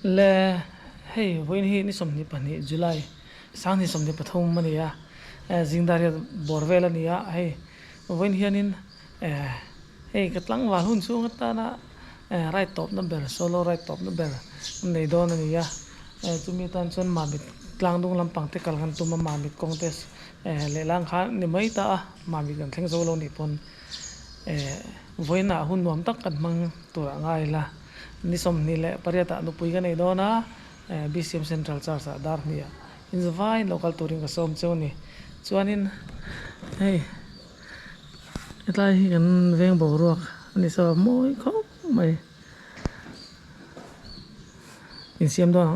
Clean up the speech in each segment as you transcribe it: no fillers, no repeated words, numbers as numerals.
le hey voin hi ni somni pani July sang ni somni pathum mania jingdar borvel ania hey voin hianin hey katlang wal hun chu ngata na right top number solo right top number nei don ania chumi tan chon mamit tlang dung lampang te kalkan tuma mamit contest le lang kha ni mai ta mamit kan thleng zo lo ni pon voina hun nuam tak kan mang tura ngai la ni som ni le pariata nu pui ga nei dona BCM Central Church dar nia in the vai local touring ka som choni chuanin hey etlai hi kan veng bo ruak ni so moi khop mai in siam don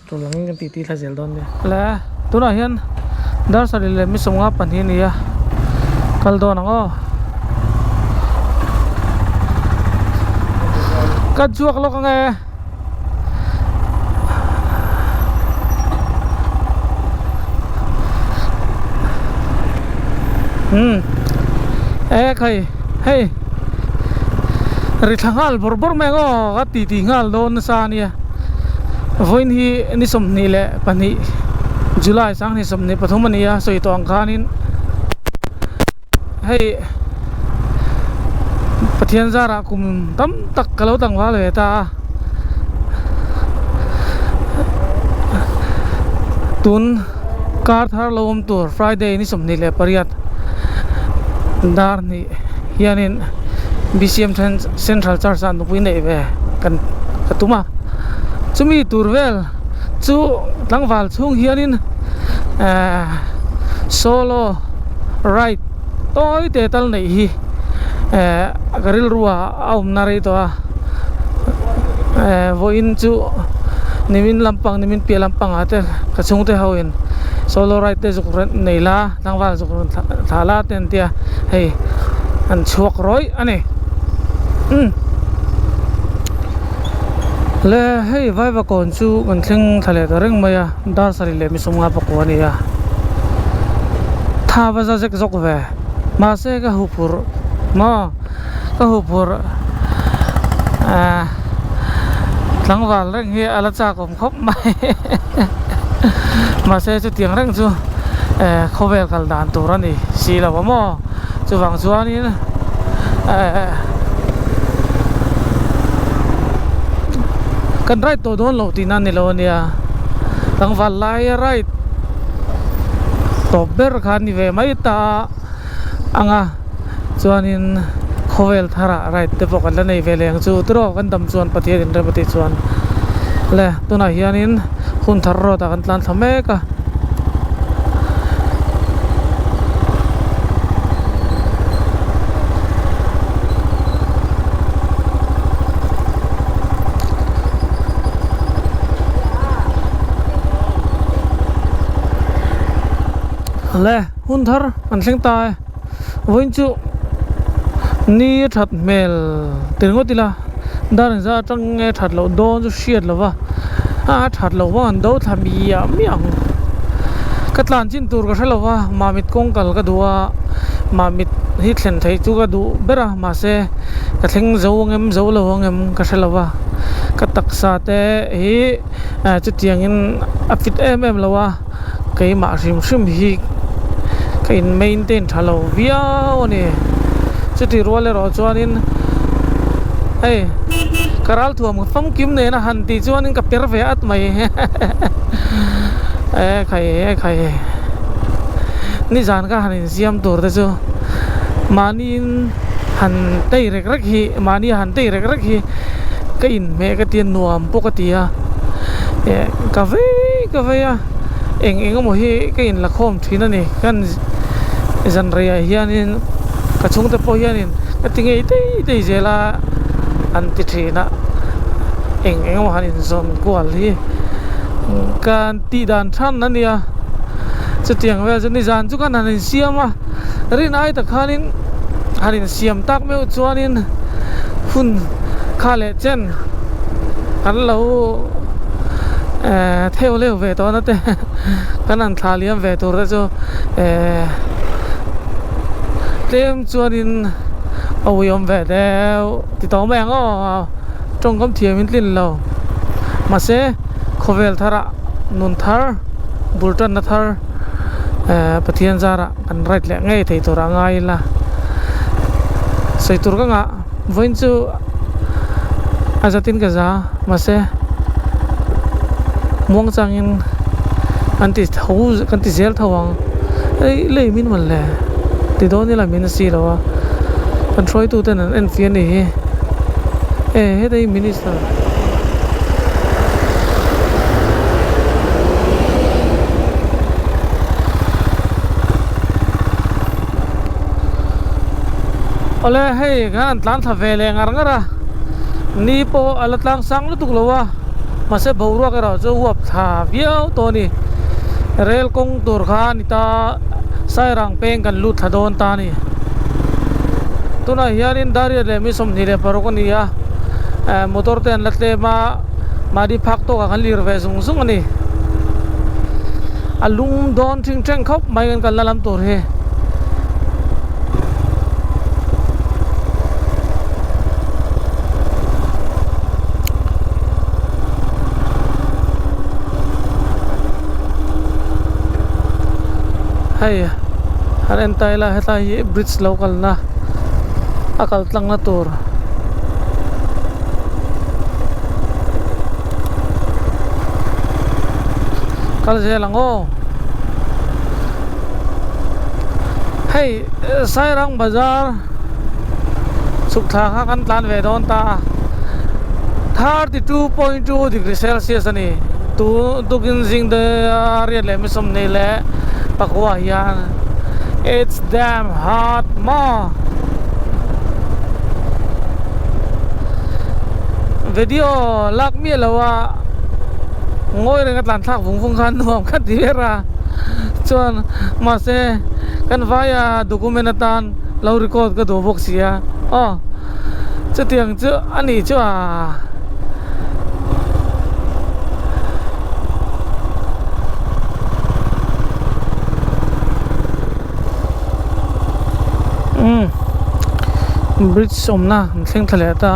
to lang kan ti tha zel don ne la tuna hian dar sari le mi songa pan hi nia kal don cắt chuộc lo nghe khay hey ri thangal bor mengo ga ti ngal don sa nia voin hi ni som ni le pani July sang ni som ni pathum ania soi to ang khanin hey pathian zara kum tam tak kalau tang wa le ta tun kar thar lom tur Friday ni som ni le pariat dar ni hianin BCM Central Church an pui nei ve kan katuma chumi turvel chu tlangwal chung hianin solo right toy te tal nei hi garil ruwa aum nari to voin chu nimin lampang nimin pia lampang ate kachung te hawin solo right te juk neila tangwal juk thala ten tia hey an chuak roi ani le hey vai va kon chu kan thleng thale ta reng maya dar sari le mi sunga pakwa ni ya tha baza jek jok ve ma se ka hupur ma ka hupur tlangwal reng hi ala cha kom khop mai ma se chu tiang reng chu khovel kal dan turani si la mo chu wang chuani kan right to don lo tinan ni lo nia tlangwal lai right top ber khan ni ve mai ta anga chuanin khovel thara right te pokal la nei veleng chu tro kan dam chuan pathian in repati chuan le tuna hianin hun thar ro ta kan tlan thame ka le hun thar an thleng ta voin chu ni that mel tin ngotila dar za tang nge that lo don chu shiat lo wa that lo wa an do thami ya miang katlan chin tur ka thalo wa mamit kong kal ka duwa mamit hi thlen thei chu ka du bera ma se ka thleng zo ngem zo lo ngem ka thalo wa ka taksa te hi chu tiang in afit em lo wa kai ma rim hi kai maintain thalo via oni chuti role ro chuanin hey karal thuam fam kim ne na han ti chuanin ka per ve at mai khai ni jan ka hanin siam tur te chu manin han tei rek hi mani han tei rek hi ka in me ka tien nuam pokatia ka ve ya eng mo hi ka in la khom thina ni kan zan ria hianin ka chung te po hianin ka tinge te zela an ti thina eng mo hanin zon kwal hi kan ti dan than na nia chu tiang ve chu ni jan chu kan hanin siama rin ai ta khanin hanin siam tak me chuanin hun khale chen kan lo theo leo về to nó te cái năng thà liam về tur ra cho tem chuanin oyom ve de ti to meng trong kom thiam in tlin lo mase khovel thara nun thar bultan na thar pathian zara kan right le ngai thei tora ngai la saitur ka nga voin chu azatin ka za mase muang changin anti thau kan ti zel thawang ei le min man le ti do ni la min si lawa kan throi tu ten an fian ni he he dei minister ole hey gan tlan tha vele ngar ngara ni po alatlang sang lu tuklowa mase bawro ka ra zo huap tha viau to ni rel kong tur kha ni ta sai rang peng kan lut thadon ta ni tuna hianin dari le mi som ni le paroko ni ya motor ten latle ma di phak to ka kan lir ve sung sung ani alung don thing theng khop mai kan lalam tur he hay haren tay la heta hi bridge local na akal tlang na tur kal jelang o hey sairang bazar sukha kha kan tlan ve don ta 32.2 degrees Celsius ani tu kin jing de area le mi som nei le pakwa yan it's damn hot ma video lak mi lawa ngoi reng atlan thak vung khan nuam khat divera chon ma se kan vaya document atan lo record ka do box ya chetiang chu ani chu bridge somna thleng thale ta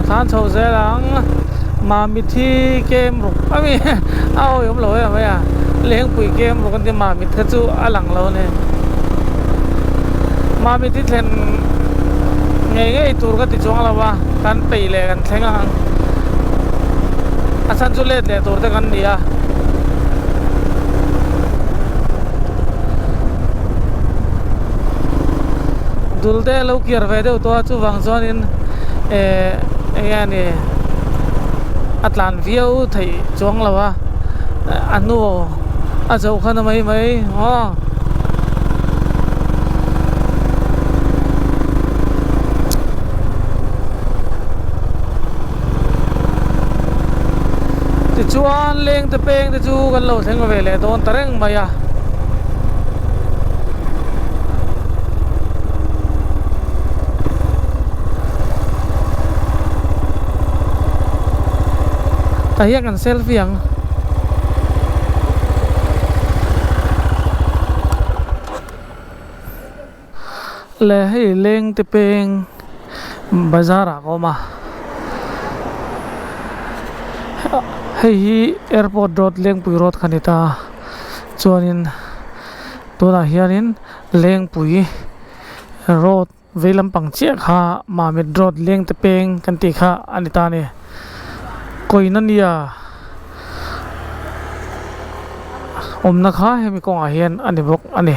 than chau ze lang ma mi thi kem ru ami ao yom lo ya mai leng pui kem ru kan ti ma mi tha chu alang lo ne ma mi ti thlen ngai tur ka ti chong la wa kan pei le kan thleng ang asan chu le tur te kan dia dul de lo kiar ve de to chu wang zon in yani atlan view thei chong lawa anu a zo khana mai ti chuan leng te peng te chu kan lo thleng ve le don tareng maya tahian kan selfie ang le hei leng te peng bazar ko ma hei airport road leng pui road khanita chuanin tuna hianin leng pui road veilam pang che kha mamit road leng te peng kan ti kha anita ni koina nia omna kha hemi kong a hian ani bok ani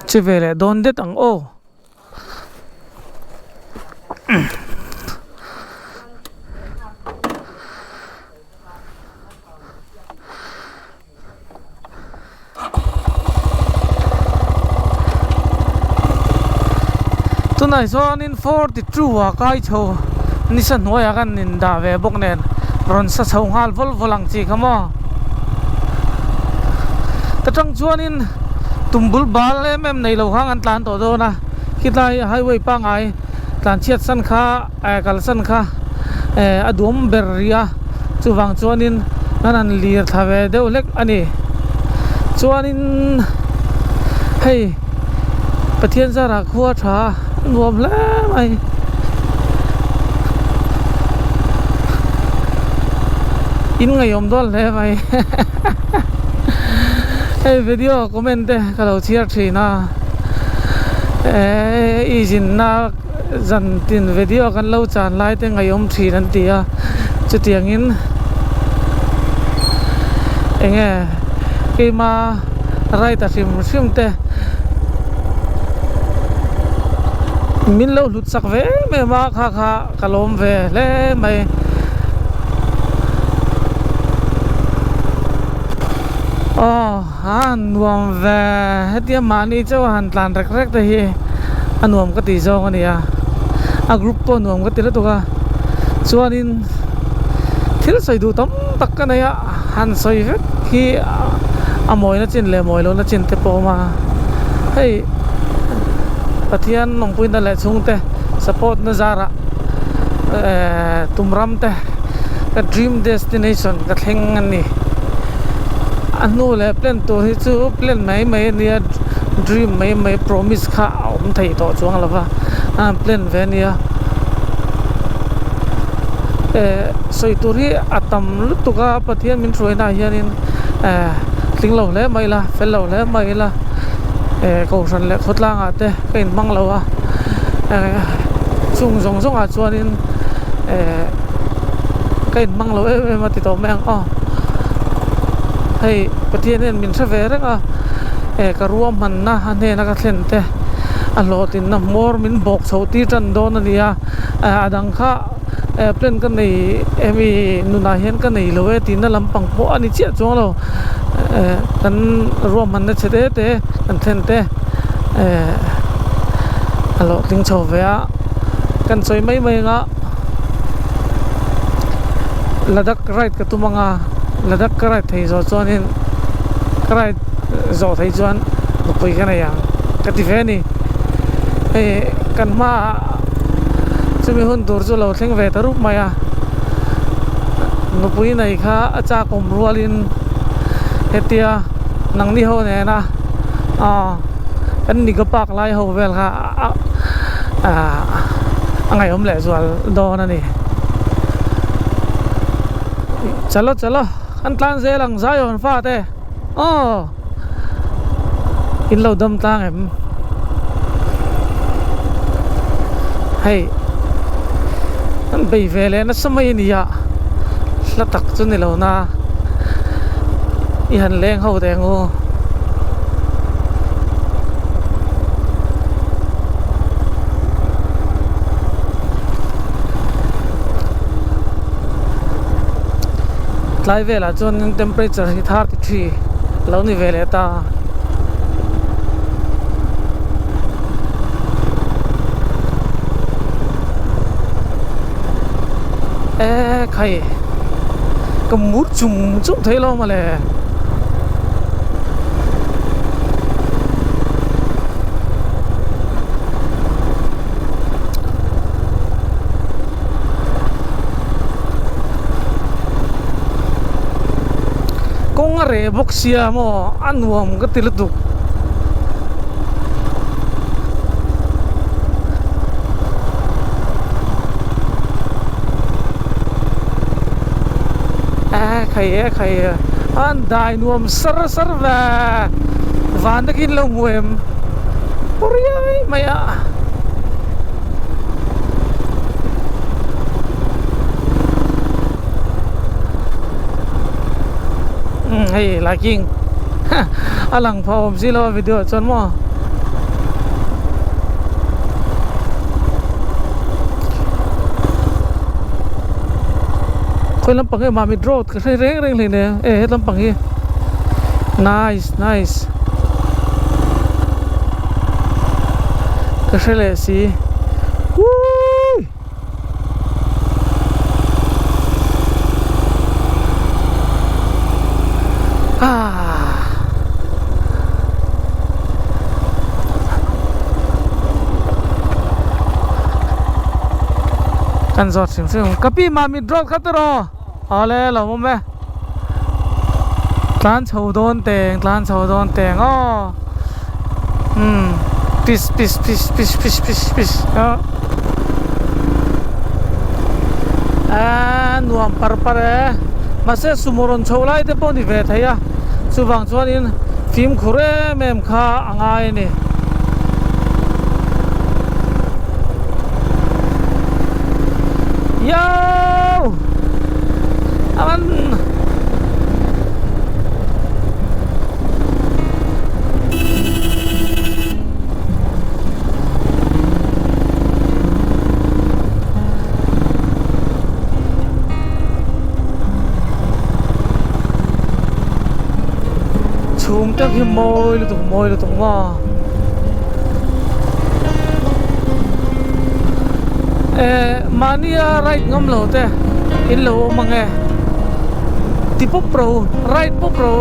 chivele don det ang tunai zon in 42 wa kai tho nisan hoya kan nin da ve bok nen ron sa chau hal vol volang chi khamo ta tang chuan in tumbul bal em nei lo hang an tlan to do na hitlai highway pa ngai tlan chiat san kha kal san kha adum beria chuwang chuanin nanan lir thave deuh lek ani chuanin hei pathian zara khuwa tha nuam hle mai in ngayom dol le mai hey video comment de kalau chia thina izin na zan tin video kan lo chan lai te ngayom thi nan tia chu tiangin enge kema rai ta sim te min lo lut sak ve me ma kha kalom ve le mai nuam ve hetia mani chaw han tlan rek te hi anuam ka ti zong ania a group to nuam ka ti la to ka chuanin thil soi du tam tak ka naya han soi vek hi amoi na chin le moi lo na chin te po ma hei pathian nong puin da le chung te support na zara tumram te ka dream destination ka thleng ani anu le plan to hi chu plan mai nia dream mai promise kha thei to chuang lova plan ve nia soituri atam lutuka pathian min throina hianin tling lo le mai la fel lo le mai la ko ran le khotlang ate kein mang lo a chung zong a chuanin kein mang lo ma ti to meng hei pathian en min thave rek a ka ruam man na ane na ka thlen te a lotin na mor min bok choti tan don ania adang kha plan kan nei emi nuna hian kan nei lo e tin na lampang po ani chia chong lo kan ruam man na chete te kan thlen te alo ting chho ve a kan choi mai nga ladak right ka tumanga ladak karai thei zo chonin karai zo thei chuan nupui kana yang kati ve ni kan ma chumi hun dur chu lo thleng ve tarup maya nupui nei kha acha kom rualin hetia nang ni ho ne na kan ni ka pak lai ho vel kha angai om le zual do na ni chalo an tlan ze lang zai on fa te in lo dam tang em hey an bei vele na samai ni ya la tak chu ni lo na i han leng ho de ngo lai vela chon temperature hi 33 lo ni vele ta khai cầm mút chung chút thấy lo mà lẹ con rể bốc xia mo ăn uống cái tiền tục khai an dai nuam sar va van da kin lo muem poriai maya hey liking alang phom zilo video chon mo khoi lampang e mami drone ka reng le ne het lampang e nice ka shele si an zot sim sim kapi ma mi drop khatro ale lo me tlan chho don teng o pis nuam par mase sumoron cholai te poni ve thaya chuwang chuan in phim khure mem kha angai ni yo aman chum tak hi moi lu tung ma mania right ngam lo te in lo mange tipo pro right pro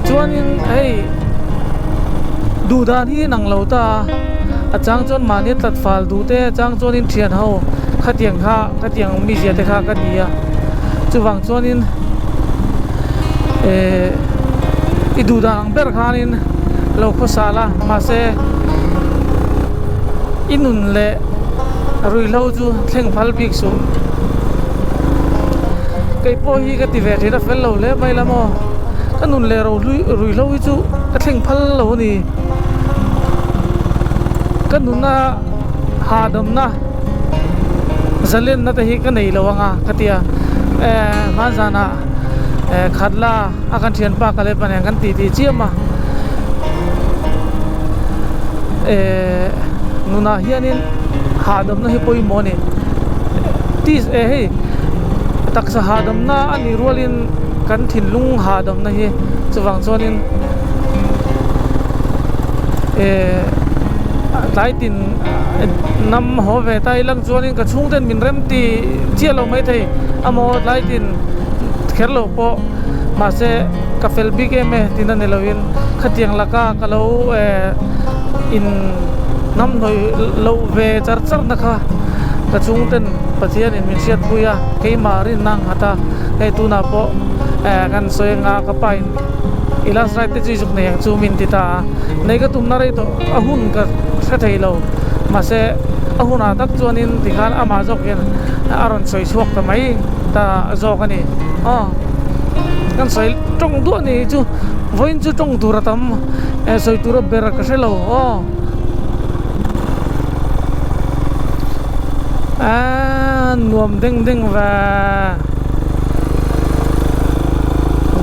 chuan in hey du dan hi nang lo ta achang chon mania tat fal du te chang chon in thian ho khatiang mi zia te kha ka dia chuwang chuan in i du dan ber khanin lo kho sala ma se inun le rui lo chu thleng phal bik su kai po hi ka ti ve thira fel lo le mai lamo kanun le ro rui lo chu ka thleng phal lo ni kanuna hadam na zalen na ta hi ka nei lo anga katia ma zana khatla akan thian pa kale pan kan ti chiama nuna hianin hadam na hi poi mone tis hey taksa hadam na ani rolin kan thinlung hadam na hi chuwang chuanin taitin nam ho ve tai lang chuanin ka chungten min rem ti chialo mai thei amo taitin kherlo po ma se ka fel big me tinan nelowin khatiang laka kalo in nam noi lo ve char na kha ka chungten pathian in min siat buya ke marin nang hata kai tu na po kan soenga ka pain ilas right te juk ne chu min ti ta nei ka tum na rei to ahun ka sa thei lo ma se ahuna tak chuanin tikhan ama jok yen aron soi suak ta mai ta jok ani kan soi tong du ni chu voin chu tong du ratam soi tu ra ber ka se lo nuam ding và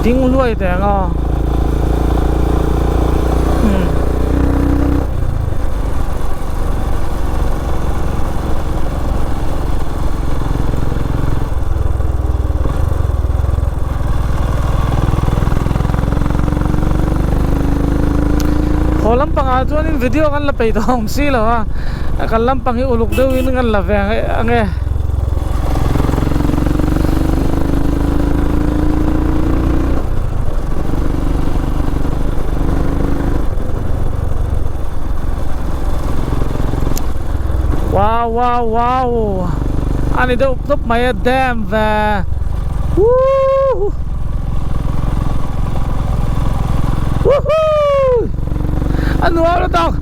ding luai te nga lampang chuan in video kan la pei dong si lo kan lampang hi uluk deu in kan la ve ange wow ani deu top mai dam ve anu alo tak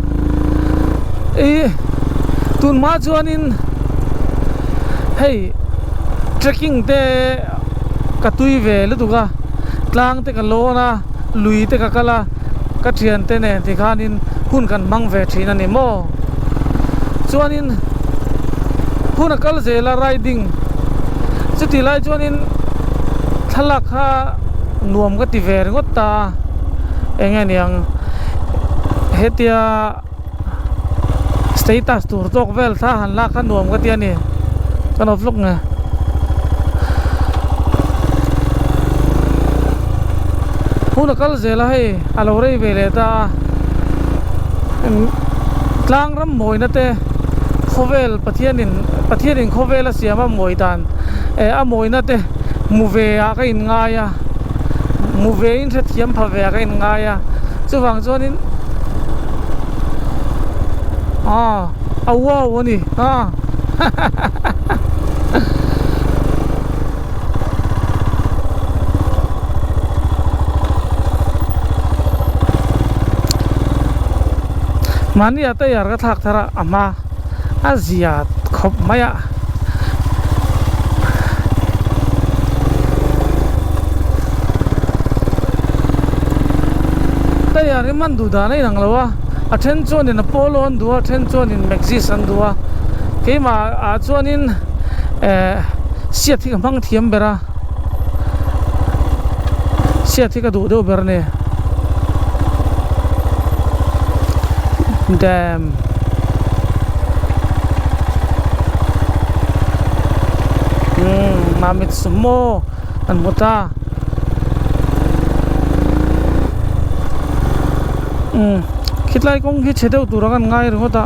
tun ma chuanin hey trekking te katui ve lu tuga tlang te ka lona lui te ka kala ka thian te ne ti khanin hun kan mang ve thina ni mo chuanin hun kal zela riding chuti lai chuanin thalak kha nuam ka ti ver ngot ta engen yang hetia status tur tok vel tha han la khan nuam ka tia ni kan oflok nga huna kal zela hai alorei vele ta tlang ram moi na te khovel pathianin khovel a siama moi tan a moi na te muve a ka in nga ya muve in thiam pha ve ka in nga ya chuwang chuanin wow ni mani ata yar ka thak thara ama azia khop maya ta yar man du da nei nang lawa attention in polo on du attention in maxis an du ke ma a chuan in sia thi mang thiam bera sia thi ka du do ber ne damn mamit sumo an muta khitlai kong khi chedeu turagan ngai ro ta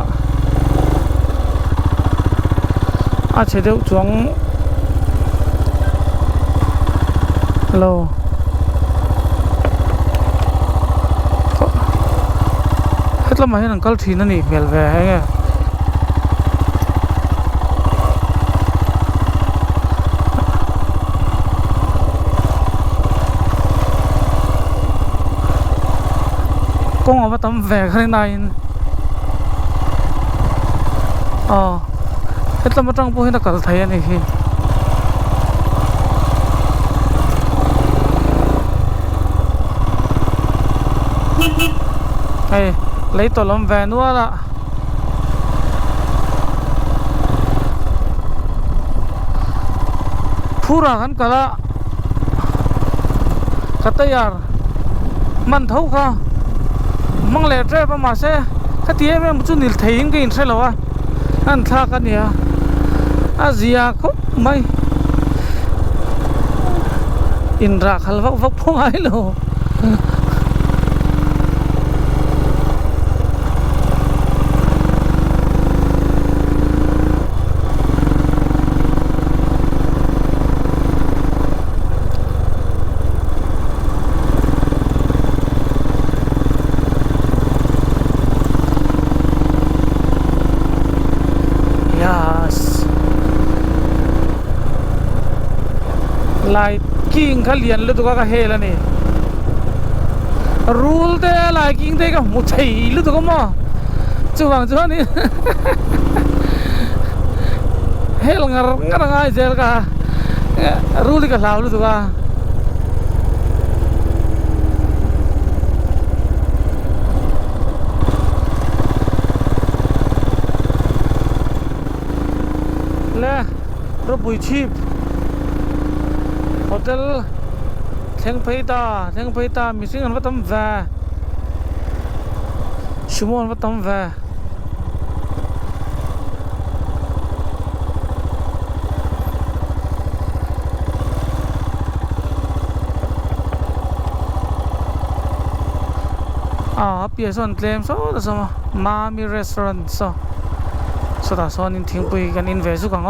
a chedeu chuang lo hetla mai nan kal thina ni mel ve he con ở tấm về cái này hết tấm trong bôi nó cả thấy này khi hey, lấy tổ lâm về nữa là pura kan kala kata yar man thau kha mang lệ tre pa ma se khatie me chu nil thein ke in se lawa an tha ka nia azia ko mai in ra khal vak vak phong ai lo lai king khalian lu ka hela ni rule te lai king te ka mu thei lu to mo chuwang chu ni hel ngar ngai zel ka rule ka lau lu to ka le ro bui chip hotel theng phei ta missing an vatam va shumon vatam va Pearson claim so Mami restaurant so da so in thing pui kan invest su kang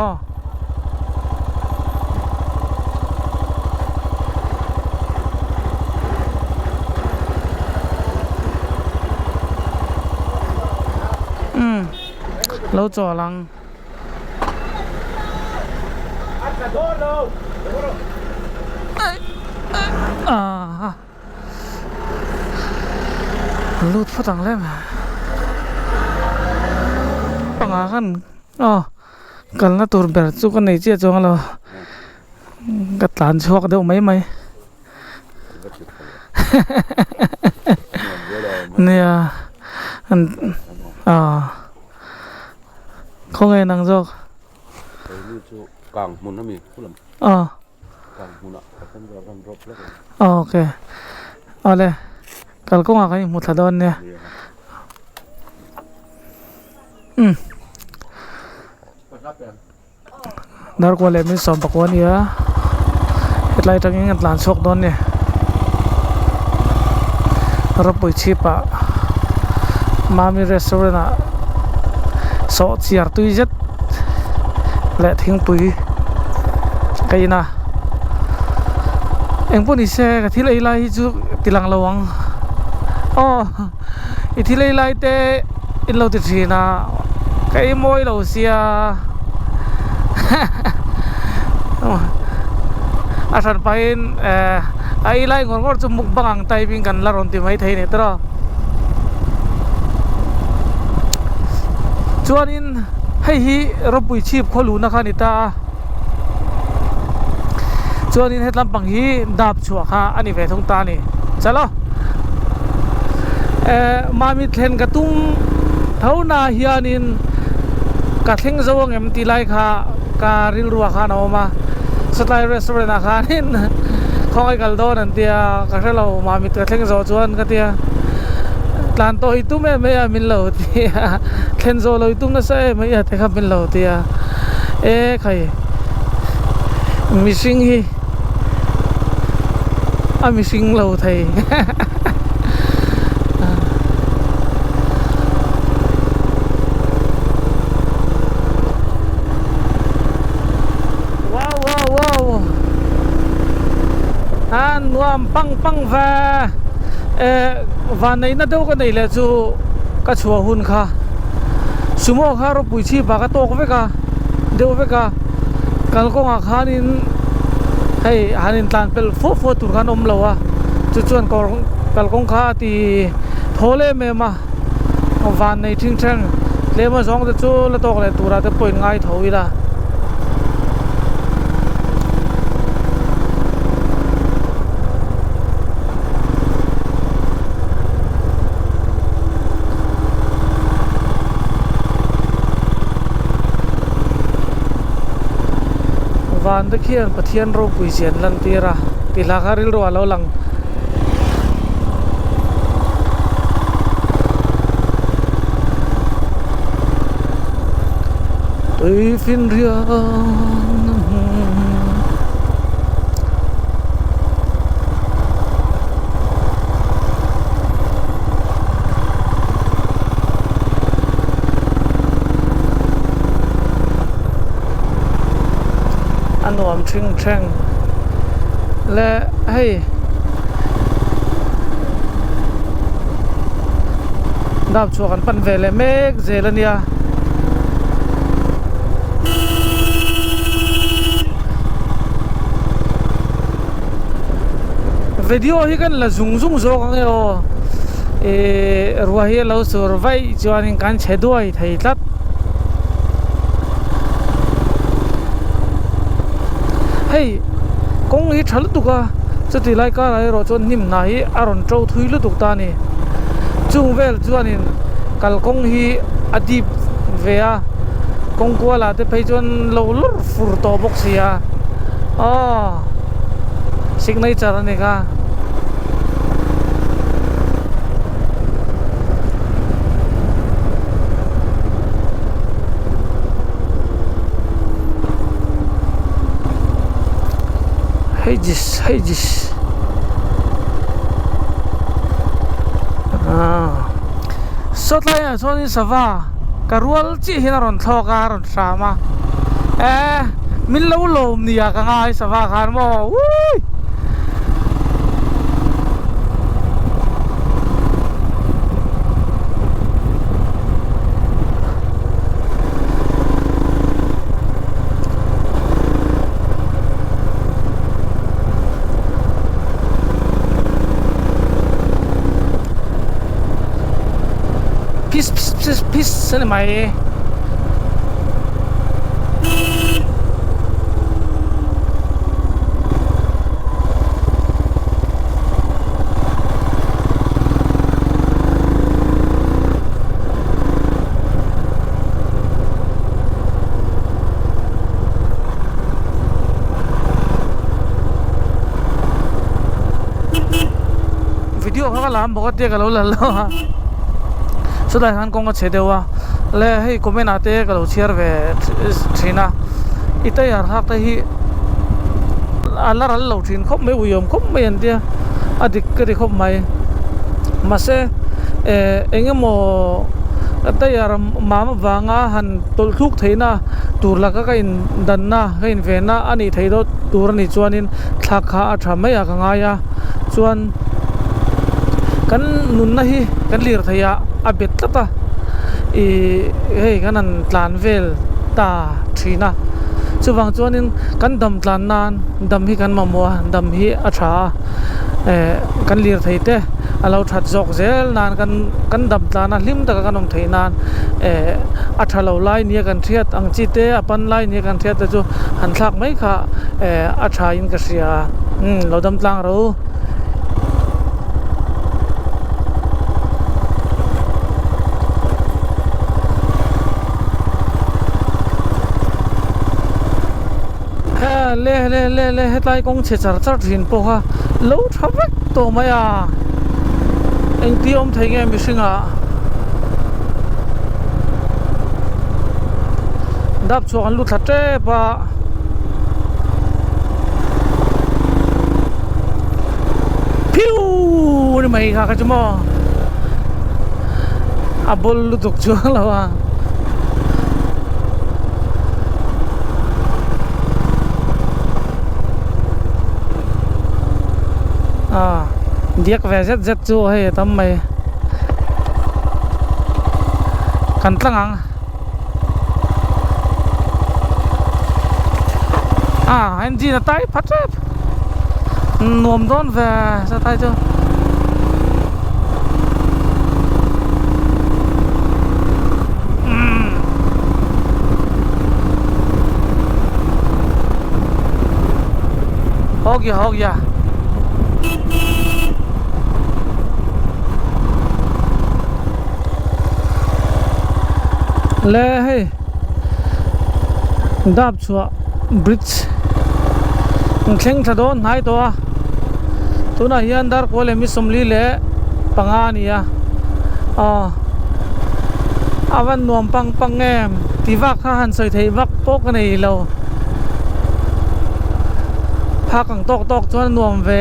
lâu trò lăng lút phát tăng lên bằng á khăn cần là tụt bẹt chú con này chia cho nó gặt tàn chuột đâu mấy nè không nghe năng dọc càng muốn nó mình cũng làm càng muốn nó không có rầm rộp lắm ok đây kalau kau ngakai một thằng don nè dar ko le min som pakwan ya hetlai tang ngat lan sok don nè rapoi chipa Mami restaurant so chiar tui jet le thing pui kai na eng pun ise ka thilai lai chu tilang lawang i thilai lai te in lo ti thina kai moi lo sia a san pain ai lai ngor ngor chu muk bangang tai bing kan la ron ti mai thei ne tra chuanin hei hi ropui chip kholu na khanita chuanin hetlam pang hi dap chua kha ani ve thong ta ni chalo mami thlen ka tum thauna hianin ka thleng zawang em ti lai kha ka ril ruwa kha na ma satlai restaurant a kha nin khoi kal don an tia ka relo mami ka thleng zaw chuan ka tia tlan to hi tu me min lo tia thlen zo lo tu na sa me ya te kha min lo tia khai missing hi a missing lo thei nuam pang va van nei na do ka nei le chu ka chua hun kha sumo kha ro pui chi ba ka tok ve ka deu ve ka kal ko nga khanin hei hanin tlan pel fo tur khan om lo wa chu chuan ko kal kong kha ti thole me ma van nei thing thang le ma zong te chu la tok le tura te poin ngai thoi la van de khian pathian ro pui sian lan tira ti la kharil ro alo lang tui fin rian nuam thing thang le hei dap chu kan pan vele mek zelania video hi kan la zung zo ka ngeo ruwa hi lo sur vai chuanin kan chheduai thei tlat hei kong hi thal tuka chati lai ka lai ro chon nim na hi aron trau thui lu tuk ta ni chung vel chuanin kal kong hi adip vea kong kwa la te phei chon lo lur fur to box sia signature ani ka Hey jis sotlai a choni sawa karual chi hinaron thoka ron sama min lo lom nia ka ngai sawa khan mo ui peace sana mai video kha lam bokot te ka lo la lo ha so dai han kong che dewa le hei comment ate ka lo share ve thina ita yar ha ta hi alar al lo thin khop me uyom khop me an dia adik ka ri khop mai mase engemo ata yar mama wanga han tol thuk theina tur la ka in dan na ka in ve na ani theido tur ni chuanin thla kha a tha mai a ka nga ya chuan kan nun na hi kan lir thaya a bet ta hei kan an tlan vel ta thina chuwang chuanin kan dam tlan nan dam hi kan mamua dam hi a tha kan lir theite alo that jok zel nan kan dam tlan a hlim taka kanom theinan a thalo lai nia kan thiat ang chi te apan lai nia kan thiat chu han thlak mai kha a tha in ka sia lo dam tlang ro le hetlai kong che char char thin po ha lo thavek to maya eng ti om thei nge mi singa dap chu an lu thate pa piu ni mai kha ka chmo abol lu tuk chu lawa diak ve zet chu hei tam mai kan tlangang engine tai phat nuam don ve sa tai chu ho gya le hey dap chua bridge thleng thadon nai to tuna hian dar ko le mi somli le panga nia awan nuam pang em tiwak kha han soi thei wak pok nei lo phakang tok chuan nuam ve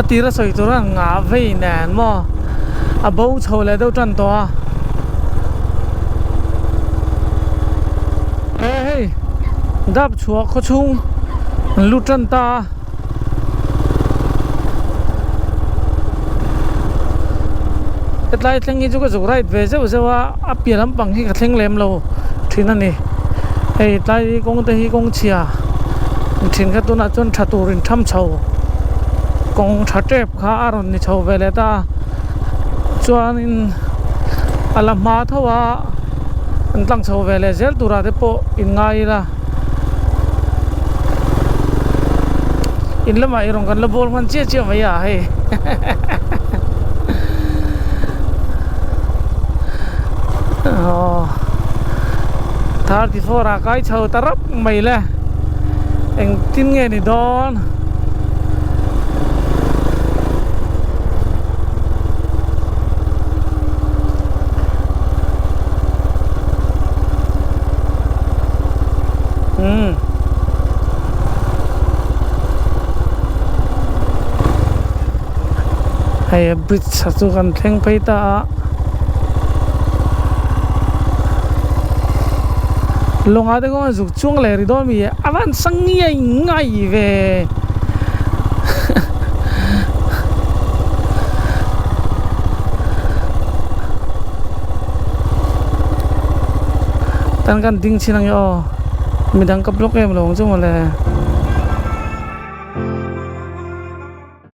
atira soi tura nga vei nan mo a bo chho le do tran to hey dap chua kho chung lu tran ta etlai thleng ju ka ju right ve zewa a pialam pang hi ka thleng lem lo thina ni hey tlai kong te hi kong chia thin ka tuna chon thaturin tham chho kong thatep kha aron ni chho vele ta chuanin alama thowa antlang chho vele zel tura te po in ngai la in lama irong kan labol man che maya he thar ti fora kai chho tarap mai le eng tin nge ni don hay bridge satu kan thleng phei ta longa de ko zuk chung le ri do mi awan sangi ngai ve tan kan ding chinang yo midang ka block em long chung le